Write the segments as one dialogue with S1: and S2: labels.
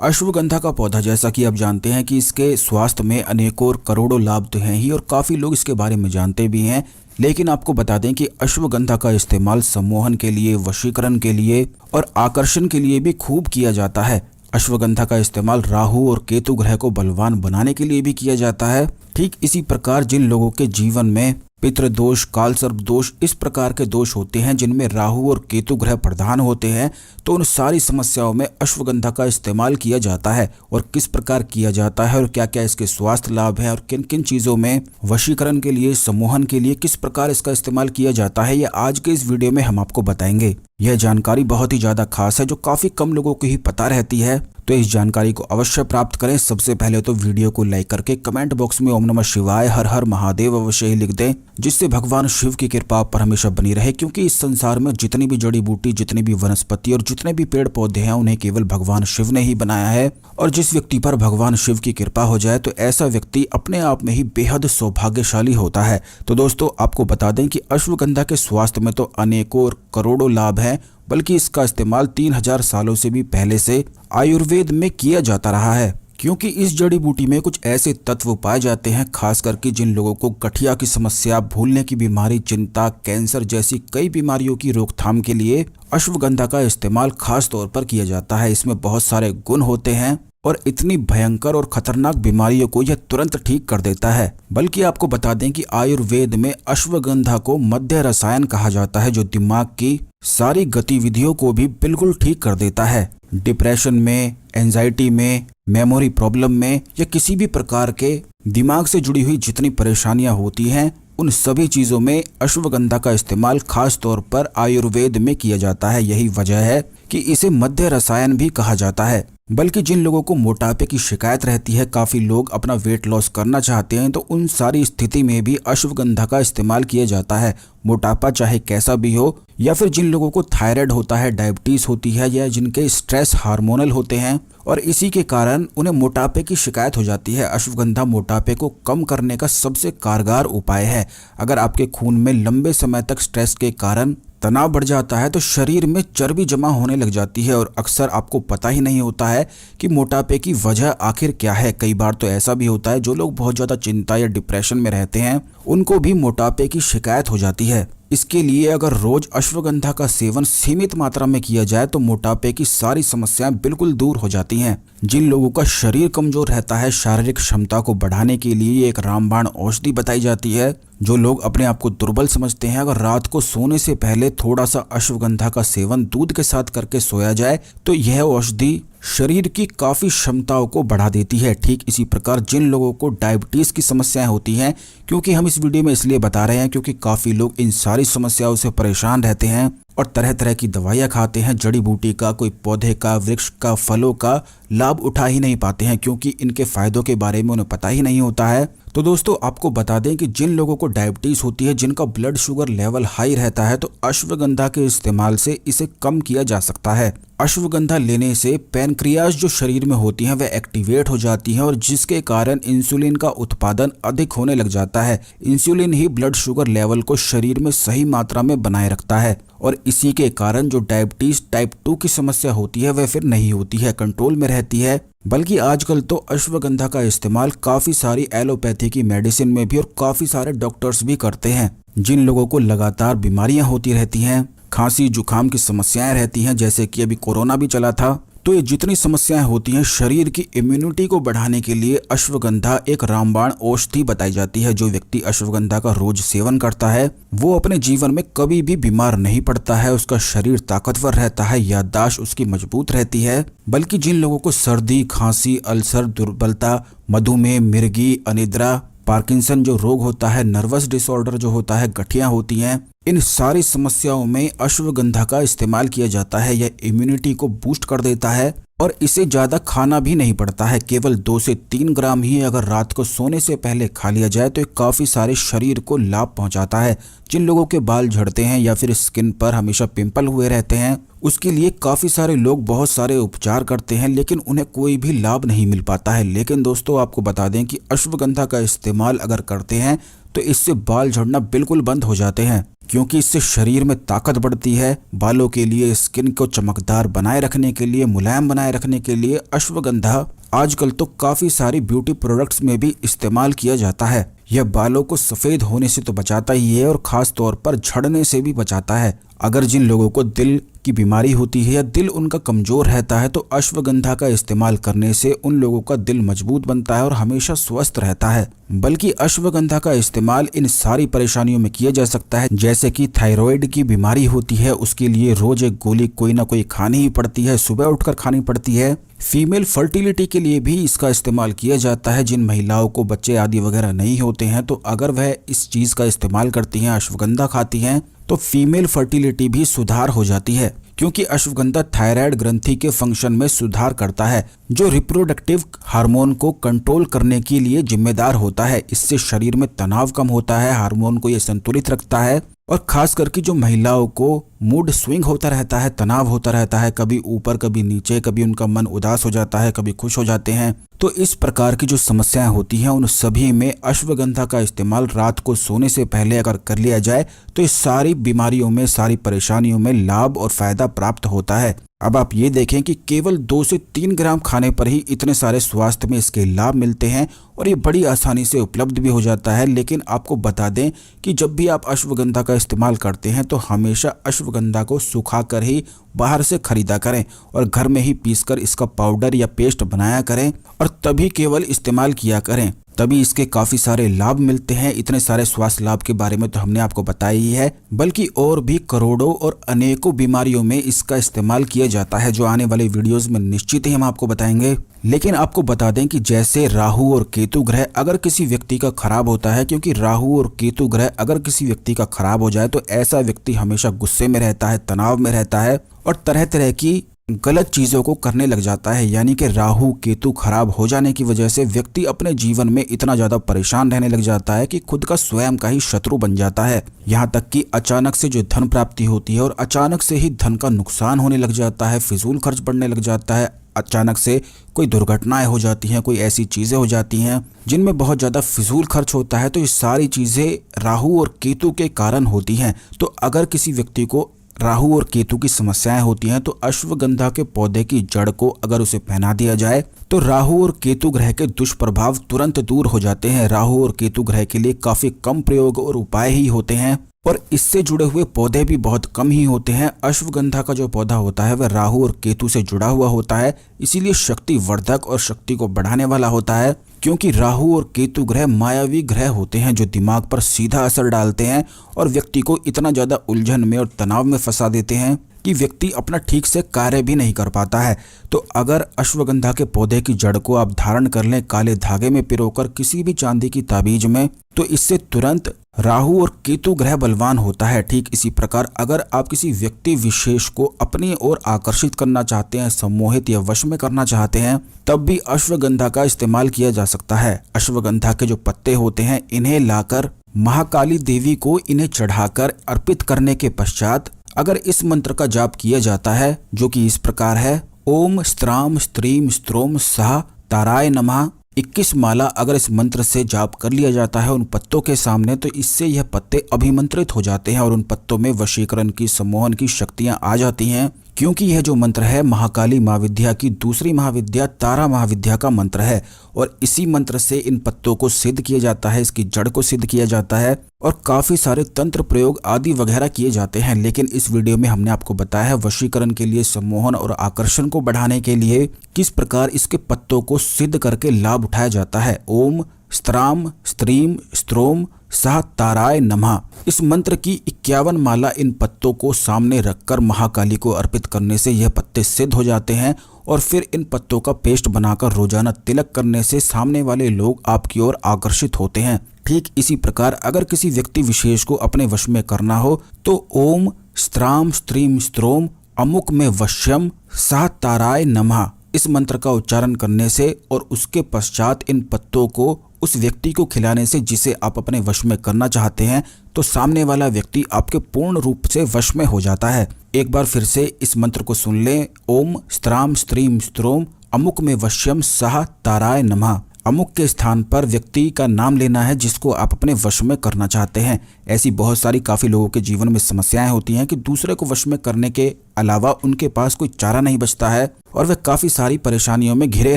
S1: अश्वगंधा का पौधा, जैसा कि आप जानते हैं कि इसके स्वास्थ्य में अनेकों और करोड़ों लाभ तो हैं ही और काफ़ी लोग इसके बारे में जानते भी हैं। लेकिन आपको बता दें कि अश्वगंधा का इस्तेमाल सम्मोहन के लिए, वशीकरण के लिए और आकर्षण के लिए भी खूब किया जाता है। अश्वगंधा का इस्तेमाल राहु और केतु ग्रह को बलवान बनाने के लिए भी किया जाता है। ठीक इसी प्रकार जिन लोगों के जीवन में पितृदोष, कालसर्प दोष, इस प्रकार के दोष होते हैं जिनमें राहु और केतु ग्रह प्रधान होते हैं, तो उन सारी समस्याओं में अश्वगंधा का इस्तेमाल किया जाता है। और किस प्रकार किया जाता है और क्या क्या इसके स्वास्थ्य लाभ हैं और किन किन चीज़ों में वशीकरण के लिए, सम्मोहन के लिए किस प्रकार इसका इस्तेमाल किया जाता है, यह आज के इस वीडियो में हम आपको बताएंगे। यह जानकारी बहुत ही ज़्यादा खास है जो काफ़ी कम लोगों को ही पता रहती है, तो इस जानकारी को अवश्य प्राप्त करें। सबसे पहले तो वीडियो को लाइक करके कमेंट बॉक्स में ओम नमः शिवाय, हर हर महादेव अवश्य ही लिख दें, जिससे भगवान शिव की कृपा आप पर हमेशा बनी रहे। क्योंकि इस संसार में जितनी भी जड़ी बूटी, जितनी भी वनस्पति और जितने भी पेड़ पौधे हैं, उन्हें केवल भगवान शिव ने ही बनाया है। और जिस व्यक्ति पर भगवान शिव की कृपा हो जाए तो ऐसा व्यक्ति अपने आप में ही बेहद सौभाग्यशाली होता है। तो दोस्तों, आपको बता दें कि अश्वगंधा के स्वास्थ्य में तो अनेकों और करोड़ों लाभ हैं, बल्कि इसका इस्तेमाल 3000 सालों से भी पहले से आयुर्वेद में किया जाता रहा है। क्योंकि इस जड़ी बूटी में कुछ ऐसे तत्व पाए जाते हैं, खास करके जिन लोगों को गठिया की समस्या, भूलने की बीमारी, चिंता, कैंसर जैसी कई बीमारियों की रोकथाम के लिए अश्वगंधा का इस्तेमाल खास तौर पर किया जाता है। इसमें बहुत सारे गुण होते हैं और इतनी भयंकर और खतरनाक बीमारियों को यह तुरंत ठीक कर देता है। बल्कि आपको बता दें कि आयुर्वेद में अश्वगंधा को मध्य रसायन कहा जाता है, जो दिमाग की सारी गतिविधियों को भी बिल्कुल ठीक कर देता है। डिप्रेशन में, एंजाइटी में, मेमोरी प्रॉब्लम में या किसी भी प्रकार के दिमाग से जुड़ी हुई जितनी परेशानियां होती हैं, उन सभी चीजों में अश्वगंधा का इस्तेमाल खास तौर पर आयुर्वेद में किया जाता है। यही वजह है कि इसे मध्य रसायन भी कहा जाता है। बल्कि जिन लोगों को मोटापे की शिकायत रहती है, काफी लोग अपना वेट लॉस करना चाहते हैं, तो उन सारी स्थिति में भी अश्वगंधा का इस्तेमाल किया जाता है। मोटापा चाहे कैसा भी हो, या फिर जिन लोगों को थायराइड होता है, डायबिटीज होती है, या जिनके स्ट्रेस हार्मोनल होते हैं और इसी के कारण उन्हें मोटापे की शिकायत हो जाती है, अश्वगंधा मोटापे को कम करने का सबसे कारगर उपाय है। अगर आपके खून में लंबे समय तक स्ट्रेस के कारण तनाव बढ़ जाता है तो शरीर में चर्बी जमा होने लग जाती है और अक्सर आपको पता ही नहीं होता है कि मोटापे की वजह आखिर क्या है। कई बार तो ऐसा भी होता है, जो लोग बहुत ज़्यादा चिंता या डिप्रेशन में रहते हैं, उनको भी मोटापे की शिकायत हो जाती है। इसके लिए अगर रोज अश्वगंधा का सेवन सीमित मात्रा में किया जाए तो मोटापे की सारी समस्याएं बिल्कुल दूर हो जाती हैं। जिन लोगों का शरीर कमजोर रहता है, शारीरिक क्षमता को बढ़ाने के लिए एक रामबाण औषधि बताई जाती है। जो लोग अपने आप को दुर्बल समझते हैं, अगर रात को सोने से पहले थोड़ा सा अश्वगंधा का सेवन दूध के साथ करके सोया जाए तो यह औषधि शरीर की काफ़ी क्षमताओं को बढ़ा देती है। ठीक इसी प्रकार जिन लोगों को डायबिटीज़ की समस्याएं होती हैं, क्योंकि हम इस वीडियो में इसलिए बता रहे हैं क्योंकि काफ़ी लोग इन सारी समस्याओं से परेशान रहते हैं और तरह तरह की दवाइयाँ खाते हैं, जड़ी बूटी का, कोई पौधे का, वृक्ष का, फलों का लाभ उठा ही नहीं पाते हैं, क्योंकि इनके फायदों के बारे में उन्हें पता ही नहीं होता है। तो दोस्तों, आपको बता दें कि जिन लोगों को डायबिटीज़ होती है, जिनका ब्लड शुगर लेवल हाई रहता है, तो अश्वगंधा के इस्तेमाल से इसे कम किया जा सकता है। अश्वगंधा लेने से पैनक्रियाज जो शरीर में होती हैं वह एक्टिवेट हो जाती हैं और जिसके कारण इंसुलिन का उत्पादन अधिक होने लग जाता है। इंसुलिन ही ब्लड शुगर लेवल को शरीर में सही मात्रा में बनाए रखता है और इसी के कारण जो डायबिटीज टाइप 2 की समस्या होती है वह फिर नहीं होती है, कंट्रोल में रहती है। बल्कि आजकल तो अश्वगंधा का इस्तेमाल काफ़ी सारी एलोपैथी की मेडिसिन में भी और काफ़ी सारे डॉक्टर्स भी करते हैं। जिन लोगों को लगातार बीमारियां होती रहती हैं, खांसी जुकाम की समस्याएं रहती हैं, जैसे कि अभी कोरोना भी चला था, तो ये जितनी समस्याएं होती हैं, शरीर की इम्यूनिटी को बढ़ाने के लिए अश्वगंधा एक रामबाण औषधि बताई जाती है। जो व्यक्ति अश्वगंधा का रोज सेवन करता है वो अपने जीवन में कभी भी बीमार नहीं पड़ता है, उसका शरीर ताकतवर रहता है, याददाश्त उसकी मजबूत रहती है। बल्कि जिन लोगों को सर्दी, खांसी, अल्सर, दुर्बलता, मधुमेह, मिर्गी, अनिद्रा, पार्किंसन जो रोग होता है, नर्वस डिसऑर्डर जो होता है, गठिया होती हैं, इन सारी समस्याओं में अश्वगंधा का इस्तेमाल किया जाता है। यह इम्यूनिटी को बूस्ट कर देता है और इसे ज़्यादा खाना भी नहीं पड़ता है, केवल 2 से 3 ग्राम ही अगर रात को सोने से पहले खा लिया जाए तो काफ़ी सारे शरीर को लाभ पहुंचाता है। जिन लोगों के बाल झड़ते हैं या फिर स्किन पर हमेशा पिंपल हुए रहते हैं, उसके लिए काफ़ी सारे लोग बहुत सारे उपचार करते हैं, लेकिन उन्हें कोई भी लाभ नहीं मिल पाता है। लेकिन दोस्तों, आपको बता दें कि अश्वगंधा का इस्तेमाल अगर करते हैं तो इससे बाल झड़ना बिल्कुल बंद हो जाते हैं। क्योंकि इससे शरीर में ताकत बढ़ती है। बालों के लिए, स्किन को चमकदार बनाए रखने के लिए, मुलायम बनाए रखने के लिए अश्वगंधा आजकल तो काफी सारी ब्यूटी प्रोडक्ट्स में भी इस्तेमाल किया जाता है। यह बालों को सफेद होने से तो बचाता ही है और खास तौर पर झड़ने से भी बचाता है। अगर जिन लोगों को दिल की बीमारी होती है या दिल उनका कमजोर रहता है तो अश्वगंधा का इस्तेमाल करने से उन लोगों का दिल मजबूत बनता है और हमेशा स्वस्थ रहता है। बल्कि अश्वगंधा का इस्तेमाल इन सारी परेशानियों में किया जा सकता है। जैसे कि थायराइड की बीमारी होती है, उसके लिए रोज एक गोली कोई ना कोई खानी ही पड़ती है, सुबह उठकर खानी पड़ती है। फीमेल फर्टिलिटी के लिए भी इसका इस्तेमाल किया जाता है। जिन महिलाओं को बच्चे आदि वगैरह नहीं होते हैं तो अगर वह इस चीज का इस्तेमाल करती हैं, अश्वगंधा खाती हैं, तो फीमेल फर्टिलिटी भी सुधार हो जाती है। क्योंकि अश्वगंधा थायराइड ग्रंथि के फंक्शन में सुधार करता है, जो रिप्रोडक्टिव हार्मोन को कंट्रोल करने के लिए जिम्मेदार होता है। इससे शरीर में तनाव कम होता है, हार्मोन को ये संतुलित रखता है। और खास करके जो महिलाओं को मूड स्विंग होता रहता है, तनाव होता रहता है, कभी ऊपर कभी नीचे, कभी उनका मन उदास हो जाता है, कभी खुश हो जाते हैं, तो इस प्रकार की जो समस्याएं होती हैं उन सभी में अश्वगंधा का इस्तेमाल रात को सोने से पहले अगर कर लिया जाए तो इस सारी बीमारियों में, सारी परेशानियों में लाभ और फायदा प्राप्त होता है। अब आप ये देखें कि केवल 2 से 3 ग्राम खाने पर ही इतने सारे स्वास्थ्य में इसके लाभ मिलते हैं और ये बड़ी आसानी से उपलब्ध भी हो जाता है। लेकिन आपको बता दें कि जब भी आप अश्वगंधा का इस्तेमाल करते हैं तो हमेशा अश्वगंधा को सुखाकर ही बाहर से खरीदा करें और घर में ही पीसकर इसका पाउडर या पेस्ट बनाया करें और तभी केवल इस्तेमाल किया करें। तभी इसके काफी सारे लाभ मिलते हैं। इतने सारे स्वास्थ्य लाभ के बारे में तो हमने आपको बताया ही है, बल्कि और भी करोड़ों और अनेकों बीमारियों में इसका इस्तेमाल किया जाता है, जो आने वाले वीडियोस में निश्चित ही हम आपको बताएंगे। लेकिन आपको बता दें कि जैसे राहु और केतु ग्रह अगर किसी व्यक्ति का खराब होता है, क्योंकि राहु और केतु ग्रह अगर किसी व्यक्ति का खराब हो जाए तो ऐसा व्यक्ति हमेशा गुस्से में रहता है, तनाव में रहता है और तरह तरह की गलत चीजों को करने लग जाता है। यानी कि राहु केतु खराब हो जाने की वजह से व्यक्ति अपने जीवन में इतना ज्यादा परेशान रहने लग जाता है कि खुद का स्वयं का ही शत्रु बन जाता है। यहाँ तक कि अचानक से जो धन प्राप्ति होती है और अचानक से ही धन का नुकसान होने लग जाता है, फिजूल खर्च बढ़ने लग जाता है, अचानक से कोई दुर्घटनाएं हो जाती हैं, कोई ऐसी चीजें हो जाती हैं जिनमें बहुत ज्यादा फिजूल खर्च होता है। तो ये सारी चीजें राहु और केतु के कारण होती हैं। तो अगर किसी व्यक्ति को राहु और केतु की समस्याएं होती हैं तो अश्वगंधा के पौधे की जड़ को अगर उसे पहना दिया जाए तो राहु और केतु ग्रह के दुष्प्रभाव तुरंत दूर हो जाते हैं। राहु और केतु ग्रह के लिए काफी कम प्रयोग और उपाय ही होते हैं और इससे जुड़े हुए पौधे भी बहुत कम ही होते हैं। अश्वगंधा का जो पौधा होता है वह राहु और केतु से जुड़ा हुआ होता है, इसीलिए शक्ति वर्धक और शक्ति को बढ़ाने वाला होता है। क्योंकि राहु और केतु ग्रह मायावी ग्रह होते हैं जो दिमाग पर सीधा असर डालते हैं और व्यक्ति को इतना ज्यादा उलझन में और तनाव में फंसा देते हैं कि व्यक्ति अपना ठीक से कार्य भी नहीं कर पाता है। तो अगर अश्वगंधा के पौधे की जड़ को आप धारण कर लें काले धागे में पिरोकर किसी भी चांदी की ताबीज में, तो इससे तुरंत राहु और केतु ग्रह बलवान होता है। ठीक इसी प्रकार अगर आप किसी व्यक्ति विशेष को अपनी ओर आकर्षित करना चाहते हैं, सम्मोहित या वश में करना चाहते हैं, तब भी अश्वगंधा का इस्तेमाल किया जा सकता है। अश्वगंधा के जो पत्ते होते हैं इन्हें लाकर महाकाली देवी को इन्हें चढ़ाकर अर्पित करने के पश्चात अगर इस मंत्र का जाप किया जाता है, जो कि इस प्रकार है, ओम स्त्राम स्त्रीम स्त्रोम सह ताराय नमः, 21 माला अगर इस मंत्र से जाप कर लिया जाता है उन पत्तों के सामने, तो इससे यह पत्ते अभिमंत्रित हो जाते हैं और उन पत्तों में वशीकरण की, सम्मोहन की शक्तियां आ जाती हैं। क्योंकि यह जो मंत्र है महाकाली महाविद्या की दूसरी महाविद्या तारा महाविद्या का मंत्र है और इसी मंत्र से इन पत्तों को सिद्ध किया जाता है, इसकी जड़ को सिद्ध किया जाता है और काफी सारे तंत्र प्रयोग आदि वगैरह किए जाते हैं। लेकिन इस वीडियो में हमने आपको बताया है वशीकरण के लिए, सम्मोहन और आकर्षण को बढ़ाने के लिए किस प्रकार इसके पत्तों को सिद्ध करके लाभ उठाया जाता है। ओम स्त्राम स्त्रीम स्त्रोम सह ताराय नमः, इस मंत्र की 51 माला इन पत्तों को सामने रखकर महाकाली को अर्पित करने से यह पत्ते सिद्ध हो जाते हैं और फिर इन पत्तों का पेस्ट बनाकर रोजाना तिलक करने से सामने वाले लोग आपकी ओर आकर्षित होते हैं। ठीक इसी प्रकार अगर किसी व्यक्ति विशेष को अपने वश में करना हो तो ओम स्त्राम स्त्रीम स्त्रोम अमुक में वश्यम सह ताराय नमः, इस मंत्र का उच्चारण करने से और उसके पश्चात इन पत्तों को उस व्यक्ति को खिलाने से जिसे आप अपने वश में करना चाहते हैं, तो सामने वाला व्यक्ति आपके पूर्ण रूप से वश में हो जाता है। एक बार फिर से इस मंत्र को सुन लें, ओम स्त्राम स्त्रीम स्त्रोम अमुक में वश्यम सह ताराय नमः। अमुक के स्थान पर व्यक्ति का नाम लेना है जिसको आप अपने वश में करना चाहते हैं। ऐसी बहुत सारी काफ़ी लोगों के जीवन में समस्याएं होती हैं कि दूसरे को वश में करने के अलावा उनके पास कोई चारा नहीं बचता है और वे काफ़ी सारी परेशानियों में घिरे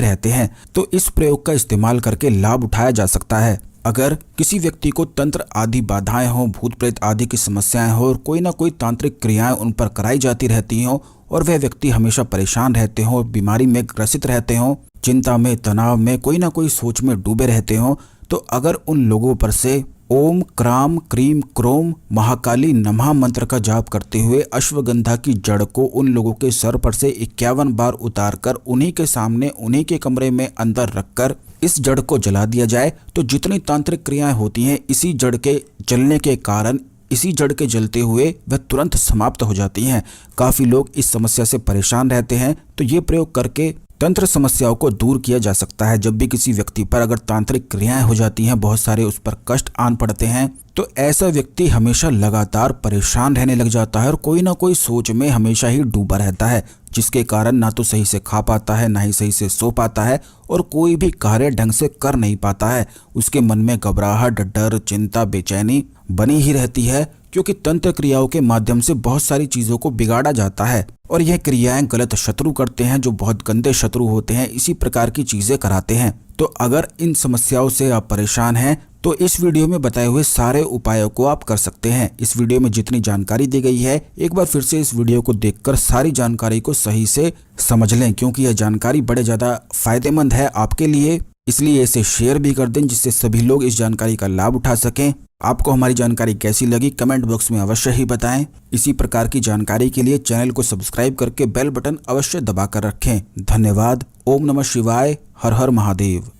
S1: रहते हैं। तो इस प्रयोग का इस्तेमाल करके लाभ उठाया जा सकता है। अगर किसी व्यक्ति को तंत्र आदि बाधाएं हों, भूत प्रेत आदि की समस्याएं हो और कोई ना कोई तांत्रिक क्रियाएं उन पर कराई जाती रहती हों और वह व्यक्ति हमेशा परेशान रहते हों, बीमारी में ग्रसित रहते हों, चिंता में, तनाव में, कोई ना कोई सोच में डूबे रहते हों, तो अगर उन लोगों पर से ओम क्राम क्रीम क्रोम महाकाली नमः मंत्र का जाप करते हुए अश्वगंधा की जड़ को उन लोगों के सर पर से 51 बार उतारकर उन्हीं के सामने, उन्हीं के कमरे में अंदर रखकर इस जड़ को जला दिया जाए तो जितनी तांत्रिक क्रियाएं होती हैं इसी जड़ के जलने के कारण, इसी जड़ के जलते हुए वह तुरंत समाप्त हो जाती हैं। काफ़ी लोग इस समस्या से परेशान रहते हैं, तो ये प्रयोग करके तंत्र समस्याओं को दूर किया जा सकता है। जब भी किसी व्यक्ति पर अगर तांत्रिक क्रियाएं हो जाती हैं, बहुत सारे उस पर कष्ट आन पड़ते हैं, तो ऐसा व्यक्ति हमेशा लगातार परेशान रहने लग जाता है और कोई ना कोई सोच में हमेशा ही डूबा रहता है, जिसके कारण ना तो सही से खा पाता है, ना ही सही से सो पाता है और कोई भी कार्य ढंग से कर नहीं पाता है। उसके मन में घबराहट, डर, चिंता, बेचैनी बनी ही रहती है, क्योंकि तंत्र क्रियाओं के माध्यम से बहुत सारी चीज़ों को बिगाड़ा जाता है और यह क्रियाएं गलत शत्रु करते हैं, जो बहुत गंदे शत्रु होते हैं, इसी प्रकार की चीज़ें कराते हैं। तो अगर इन समस्याओं से आप परेशान हैं तो इस वीडियो में बताए हुए सारे उपायों को आप कर सकते हैं। इस वीडियो में जितनी जानकारी दी गई है, एक बार फिर से इस वीडियो को देखकर सारी जानकारी को सही से समझ लें, क्योंकि यह जानकारी बड़े ज़्यादा फायदेमंद है आपके लिए। इसलिए इसे शेयर भी कर दें जिससे सभी लोग इस जानकारी का लाभ उठा सकें। आपको हमारी जानकारी कैसी लगी कमेंट बॉक्स में अवश्य ही बताएं। इसी प्रकार की जानकारी के लिए चैनल को सब्सक्राइब करके बेल बटन अवश्य दबाकर रखें। धन्यवाद। ओम नमः शिवाय। हर हर महादेव।